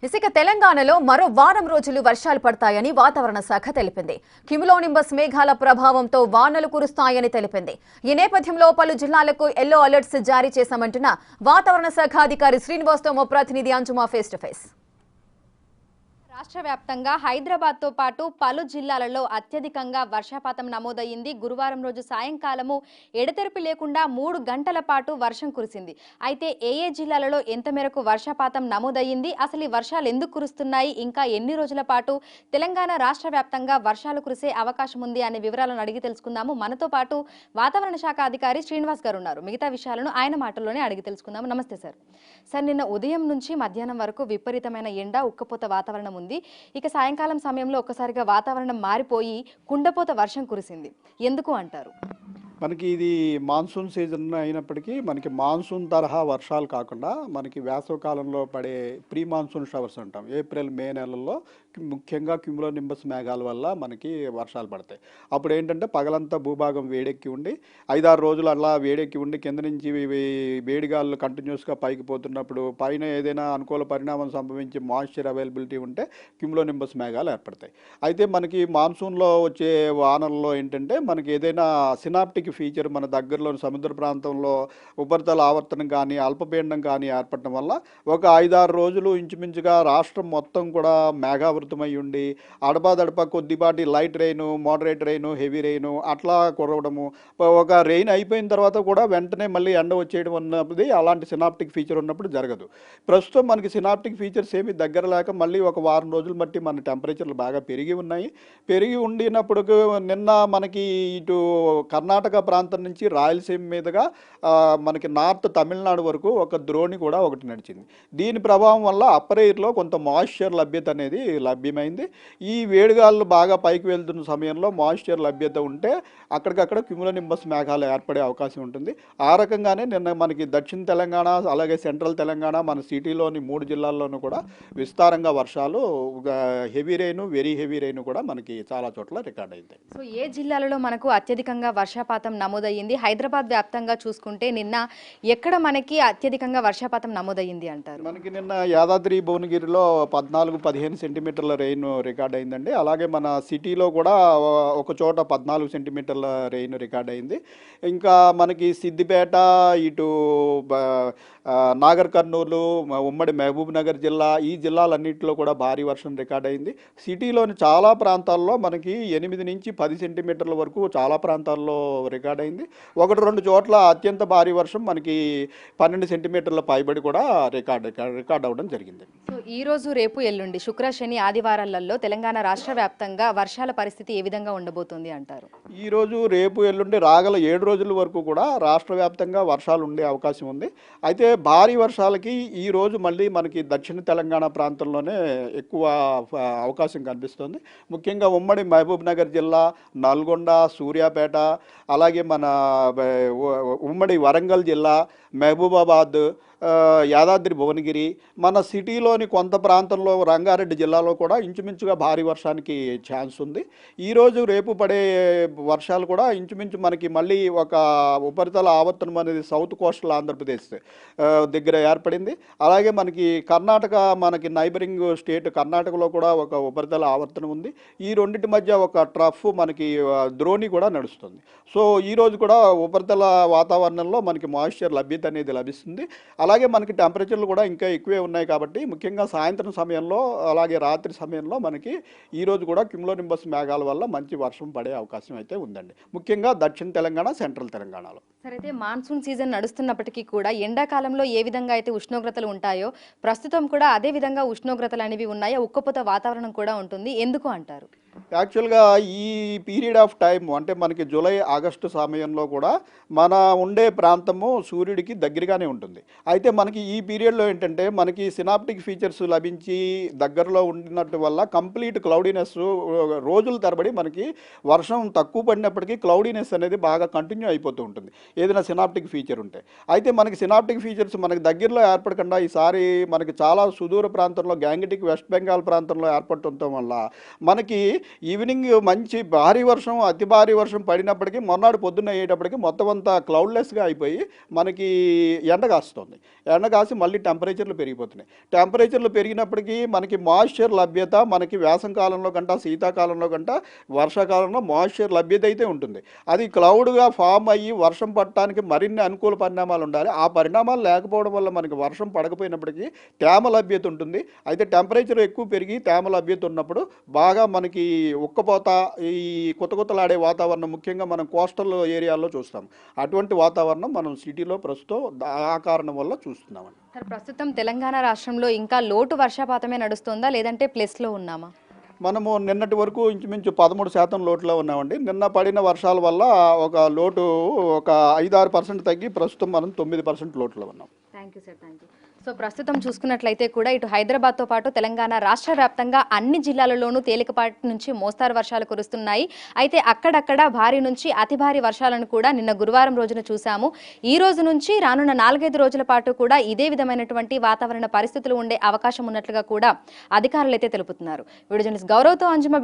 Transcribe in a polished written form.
ఇక తెలంగాణలో మరో వారం రోజులు వర్షాలు పడతాయని వాతావరణ శాఖ తెలిపింది. క్యుములోనింబస్ మేఘాల ప్రభావంతో వానలు కురుస్తాయని తెలిపింది. ఈ నేపథ్యంలో పలు జిల్లాలకు ఎల్లో అలర్ట్స్ జారీ చేశామంటున్న వాతావరణ శాఖ అధికారి శ్రీనివాస్తో మా ప్రతినిధి అంజుమా ఫేస్ టు ఫేస్. రాష్ట్ర వ్యాప్తంగా హైదరాబాద్తో పాటు పలు జిల్లాలలో అత్యధికంగా వర్షపాతం నమోదయ్యింది. గురువారం రోజు సాయంకాలము ఎడతెరిపి లేకుండా 3 గంటల పాటు వర్షం కురిసింది. అయితే ఏ జిల్లాలలో ఎంత మేరకు వర్షపాతం నమోదయ్యింది, అసలు ఈ వర్షాలు ఎందుకు కురుస్తున్నాయి, ఇంకా ఎన్ని రోజుల పాటు తెలంగాణ రాష్ట్ర వ్యాప్తంగా వర్షాలు కురిసే అవకాశం ఉంది అనే వివరాలను అడిగి తెలుసుకుందాము. మనతో పాటు వాతావరణ శాఖ అధికారి శ్రీనివాస్ గారు ఉన్నారు. మిగతా విషయాలను ఆయన మాటల్లోనే అడిగి తెలుసుకుందాము. నమస్తే సార్. సార్, నిన్న ఉదయం నుంచి మధ్యాహ్నం వరకు విపరీతమైన ఎండ, ఉక్కపోత వాతావరణం ఉంది. ఇక సాయంకాలం సమయంలో ఒక్కసారిగా వాతావరణం మారిపోయి కుండపోత వర్షం కురిసింది. ఎందుకు అంటారు? మనకి ఇది మాన్సూన్ సీజన్ అయినప్పటికీ మనకి మాన్సూన్ తరహా వర్షాలు కాకుండా మనకి వేసవకాలంలో పడే ప్రీ మాన్సూన్ షవర్స్ అంటాం. ఏప్రిల్ మే నెలల్లో ముఖ్యంగా క్యుములోనింబస్ మేఘాల వల్ల మనకి వర్షాలు పడతాయి. అప్పుడు ఏంటంటే పగలంతా భూభాగం వేడెక్కి ఉండి 5-6 రోజులు అలా వేడెక్కి ఉండి కింద నుంచి వేడిగాళ్ళు కంటిన్యూస్గా పైకి పోతున్నప్పుడు పైన ఏదైనా అనుకూల పరిణామం సంభవించి మాయిశ్చర్ అవైలబిలిటీ ఉంటే క్యుములోనింబస్ మేఘాలు ఏర్పడతాయి. అయితే మనకి మాన్సూన్లో వచ్చే వానల్లో ఏంటంటే మనకి ఏదైనా సినాప్టిక్ ఫీచర్ మన దగ్గరలోని సముద్ర ప్రాంతంలో ఉపరితల ఆవర్తనం కానీ అల్పపీడనం కానీ ఏర్పడటం వల్ల ఒక 5-6 రోజులు ఇంచుమించుగా రాష్ట్రం మొత్తం కూడా మేఘావృతమై ఉండి అడపాదడప కొద్దిపాటి light rain, moderate rain, heavy rain అట్లా కురవడము, ఒక రెయిన్ అయిపోయిన తర్వాత కూడా వెంటనే మళ్ళీ ఎండ వచ్చేయడం అన్నది అలాంటి సినాప్టిక్ ఫీచర్ ఉన్నప్పుడు జరగదు. ప్రస్తుతం మనకి సినాప్టిక్ ఫీచర్స్ ఏమి దగ్గర లేక మళ్ళీ ఒక వారం రోజులు బట్టి మన టెంపరేచర్లు బాగా పెరిగి ఉన్నాయి. పెరిగి ఉండినప్పుడు నిన్న మనకి ఇటు కర్ణాటక ప్రాంతం నుంచి రాయలసీమ మీదుగా మనకి నార్త్ తమిళనాడు వరకు ఒక ద్రోణి కూడా ఒకటి నడిచింది. దీని ప్రభావం వల్ల అప్పర్ ఎయిర్లో కొంత మాయిశ్చర్ లభ్యత అనేది లభ్యమైంది. ఈ వేడిగాళ్ళు బాగా పైకి వెళ్తున్న సమయంలో మాయిశ్చర్ లభ్యత ఉంటే అక్కడికక్కడ క్యుములోనింబస్ మేఘాలు ఏర్పడే అవకాశం ఉంటుంది. ఆ రకంగానే నిన్న మనకి దక్షిణ తెలంగాణ అలాగే సెంట్రల్ తెలంగాణ మన సిటీలోని 3 జిల్లాల్లోనూ కూడా విస్తారంగా వర్షాలు, heavy rain, very heavy rain కూడా మనకి చాలా చోట్ల రికార్డ్ అయింది. సో ఏ జిల్లాలలో మనకు అత్యధికంగా వర్షపాతం నమోదయ్యింది? హైదరాబాద్ వ్యాప్తంగా చూసుకుంటే నిన్న ఎక్కడ మనకి అత్యధికంగా వర్షపాతం నమోదయ్యింది అంటారు? మనకి నిన్న యాదాద్రి భువనగిరిలో 14-15 సెంటీమీటర్ల రెయిన్ రికార్డ్ అయిందండి. అలాగే మన సిటీలో కూడా ఒక చోట 14 సెంటీమీటర్ల రెయిన్ రికార్డ్ అయింది. ఇంకా మనకి సిద్దిపేట, ఇటు నాగర్ కర్నూలు, ఉమ్మడి మహబూబ్ నగర్ జిల్లా, ఈ జిల్లాలన్నింటిలో కూడా భారీ వర్షం రికార్డ్ అయింది. సిటీలోని చాలా ప్రాంతాల్లో మనకి 8-10 సెంటీమీటర్ల వరకు చాలా ప్రాంతాల్లో రికార్డ్ అయింది. 1-2 చోట్ల అత్యంత భారీ వర్షం మనకి 12 సెంటీమీటర్ల పైబడి కూడా రికార్డ్ అవ్వడం జరిగింది. సో ఈ రోజు, రేపు, ఎల్లుండి శుక్ర, శని, ఆదివారాలలో తెలంగాణ రాష్ట్ర వ్యాప్తంగా వర్షాల పరిస్థితి ఏ విధంగా ఉండబోతుంది అంటారు? ఈ రోజు, రేపు, ఎల్లుండి రాగల 7 రోజుల వరకు కూడా రాష్ట్ర వ్యాప్తంగా వర్షాలు ఉండే అవకాశం ఉంది. అయితే భారీ వర్షాలకి ఈ రోజు మళ్ళీ మనకి దక్షిణ తెలంగాణ ప్రాంతంలోనే ఎక్కువ అవకాశం కనిపిస్తుంది. ముఖ్యంగా ఉమ్మడి మహబూబ్ నగర్ జిల్లా, నల్గొండ, సూర్యాపేట, అలాగే మన ఉమ్మడి వరంగల్ జిల్లా, మహబూబాబాద్, యాదాద్రి భువనగిరి, మన సిటీలోని కొంత ప్రాంతంలో రంగారెడ్డి జిల్లాలో కూడా ఇంచుమించుగా భారీ వర్షానికి ఛాన్స్ ఉంది. ఈరోజు, రేపు పడే వర్షాలు కూడా ఇంచుమించు మనకి మళ్ళీ ఒక ఉపరితల ఆవర్తనం అనేది సౌత్ కోస్టల్ ఆంధ్రప్రదేశ్ దగ్గర ఏర్పడింది. అలాగే మనకి కర్ణాటక, మనకి నైబరింగ్ స్టేట్ కర్ణాటకలో కూడా ఒక ఉపరితల ఆవర్తనం ఉంది. ఈ రెండింటి మధ్య ఒక ట్రఫ్ మనకి ద్రోణి కూడా నడుస్తుంది. సో ఈరోజు కూడా ఉపరితల వాతావరణంలో మనకి మాయిశ్చర్ లభ్యత అనేది లభిస్తుంది. అలాగే మనకి టెంపరేచర్లు కూడా ఇంకా ఎక్కువే ఉన్నాయి కాబట్టి ముఖ్యంగా సాయంత్రం సమయంలో అలాగే రాత్రి సమయంలో మనకి ఈరోజు కూడా క్యుములోనింబస్ మేఘాల వల్ల మంచి వర్షం పడే అవకాశం అయితే ఉందండి, ముఖ్యంగా దక్షిణ తెలంగాణ, సెంట్రల్ తెలంగాణలో. సరే, అయితే మాన్సూన్ సీజన్ నడుస్తున్నప్పటికీ కూడా ఎండాకాలంలో ఏ విధంగా అయితే ఉష్ణోగ్రతలు ఉంటాయో ప్రస్తుతం కూడా అదే విధంగా ఉష్ణోగ్రతలు అనేవి ఉన్నాయో, ఉక్కపోత వాతావరణం కూడా ఉంటుంది. ఎందుకు అంటారు? యాక్చువల్గా ఈ పీరియడ్ ఆఫ్ టైం అంటే మనకి జూలై, ఆగస్టు సమయంలో కూడా మన ఉండే ప్రాంతము సూర్యుడికి దగ్గరగానే ఉంటుంది. అయితే మనకి ఈ పీరియడ్లో ఏంటంటే మనకి సినాప్టిక్ ఫీచర్స్ లభించి దగ్గరలో ఉండినట్టు వల్ల కంప్లీట్ క్లౌడీనెస్ రోజుల తరబడి మనకి వర్షం తక్కువ పడినప్పటికీ క్లౌడీనెస్ అనేది బాగా కంటిన్యూ అయిపోతూ ఉంటుంది. ఏదైనా సినాప్టిక్ ఫీచర్ ఉంటే. అయితే మనకి సినాప్టిక్ ఫీచర్స్ మనకి దగ్గరలో ఏర్పడకుండా ఈసారి మనకి చాలా సుదూర ప్రాంతంలో గ్యాంగటిక్ వెస్ట్ బెంగాల్ ప్రాంతంలో ఏర్పడటం వల్ల మనకి ఈవినింగ్ మంచి భారీ వర్షం, అతి భారీ వర్షం పడినప్పటికీ మొన్నటి పొద్దున్న అయ్యేటప్పటికి మొత్తం అంతా క్లౌడ్లెస్గా అయిపోయి మనకి ఎండ కాస్తుంది. ఎండ కాసి మళ్ళీ టెంపరేచర్లు పెరిగిపోతున్నాయి. టెంపరేచర్లు పెరిగినప్పటికీ మనకి మాయిశ్చర్ లభ్యత మనకి వేసవికాలంలో కంటే శీతాకాలంలో కంటే వర్షాకాలంలో మాయిశ్చర్ లభ్యత అయితే ఉంటుంది. అది క్లౌడ్గా ఫామ్ అయ్యి వర్షం పడటానికి మరిన్ని అనుకూల పరిణామాలు ఉండాలి. ఆ పరిణామాలు లేకపోవడం వల్ల మనకి వర్షం పడకపోయినప్పటికీ తేమ లభ్యత ఉంటుంది. అయితే టెంపరేచర్ ఎక్కువ పెరిగి తేమ లభ్యత ఉన్నప్పుడు బాగా మనకి ఉక్కపోత, ఈ కొత్తలాడే వాతావరణం ముఖ్యంగా మనం కోస్టల్ ఏరియాల్లో చూస్తాం. అటువంటి వాతావరణం మనం సిటీలో ప్రస్తుతం ఆ కారణం వల్ల చూస్తున్నామండి. సార్, ప్రస్తుతం తెలంగాణ రాష్ట్రంలో ఇంకా లోటు వర్షపాతమే నడుస్తుందా, లేదంటే ప్లస్లో ఉన్నామా? మనము నిన్నటి వరకు ఇంచుమించు 13% లోటులో ఉన్నామండి. నిన్న పడిన వర్షాల వల్ల ఒక లోటు ఒక 5-6% తగ్గి ప్రస్తుతం మనం 9% లోటులో ఉన్నాం. Thank you sir, thank you. So ప్రస్తుతం చూసుకున్నట్లయితే కూడా ఇటు హైదరాబాద్తో పాటు తెలంగాణ రాష్ట్ర వ్యాప్తంగా అన్ని జిల్లాలలోనూ తేలికపాటి నుంచి మోస్తారు వర్షాలు కురుస్తున్నాయి. అయితే అక్కడక్కడ భారీ నుంచి అతి భారీ వర్షాలను కూడా నిన్న గురువారం రోజున చూసాము. ఈ రోజు నుంచి రానున్న 4-5 రోజుల పాటు కూడా ఇదే విధమైనటువంటి వాతావరణ పరిస్థితులు ఉండే అవకాశం ఉన్నట్లుగా కూడా అధికారులు అయితే తెలుపుతున్నారు. వీడియో జర్నలిస్ట్ గౌరవ్తో అంజుమ.